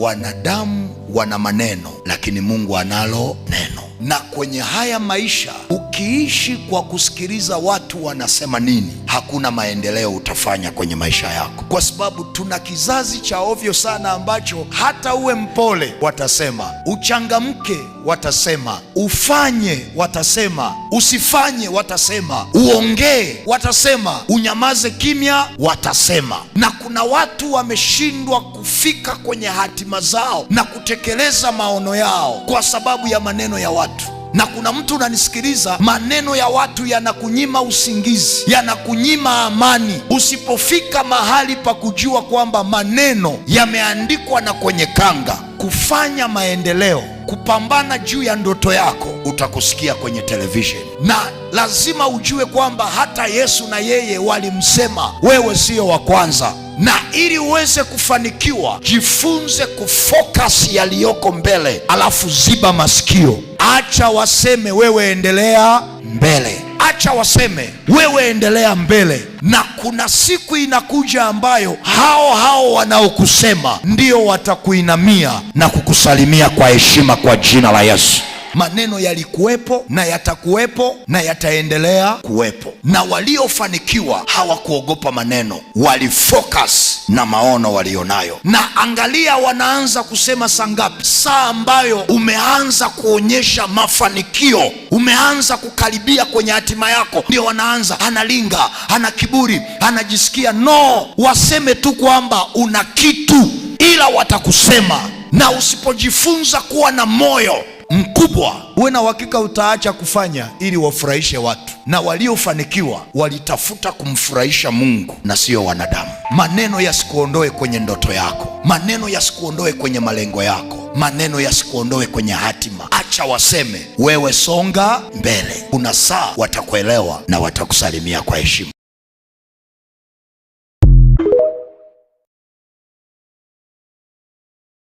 Wanadamu wana maneno, lakini Mungu analo neno. Na kwenye haya maisha, ukiishi kwa kusikiliza watu wanasema nini, hakuna maendeleo utafanya kwenye maisha yako, kwa sababu tuna kizazi cha ovyo sana ambacho hata uwe mpole watasema, uchangamke watasema, ufanye watasema, usifanye watasema, uongee watasema, unyamaze kimya watasema. Na kuna watu wameshindwa kufika kwenye hatima zao na kutekeleza maono yao kwa sababu ya maneno ya watu. Na kuna mtu unanisikiliza, maneno ya watu yanakunyima usingizi, yanakunyima amani. Usipofika mahali pa kujua kwamba maneno yameandikwa na kwenye kanga, kufanya maendeleo, kupambana juu ya ndoto yako, utakusikia kwenye television. Na lazima ujue kwamba hata Yesu na yeye walimsema, wewe sio wa kwanza. Na ili uweze kufanikiwa, jifunze kufocus yaliyoko mbele, alafu ziba masikio. Acha waseme, wewe endelea mbele. Acha waseme, wewe endelea mbele. Na kuna siku inakuja ambayo hao wanaokusema ndio watakuinamia na kukusalimia kwa heshima kwa jina la Yesu. Maneno yalikuwepo na yatakuwepo na yataendelea kuwepo. Na waliofanikiwa hawakuogopa maneno, walifocus na maono walionayo. Na angalia wanaanza kusema saa ngapi? Saa ambayo umeanza kuonyesha mafanikio, umeanza kukaribia kwenye hatima yako, ndio wanaanza, analinga, ana kiburi, anajisikia. No, waseme tu kwamba una kitu, ila watakusema. Na usipojifunza kuwa na moyo mkubwa, uwe na uhakika utaacha kufanya ili wafurahishe watu. Na waliofanikiwa walitafuta kumfurahisha Mungu na sio wanadamu. Maneno yasikuondoe kwenye ndoto yako, maneno yasikuondoe kwenye malengo yako, maneno yasikuondoe kwenye hatima. Acha waseme, wewe songa mbele. Kuna saa watakuelewa na watakusalimia kwa heshima.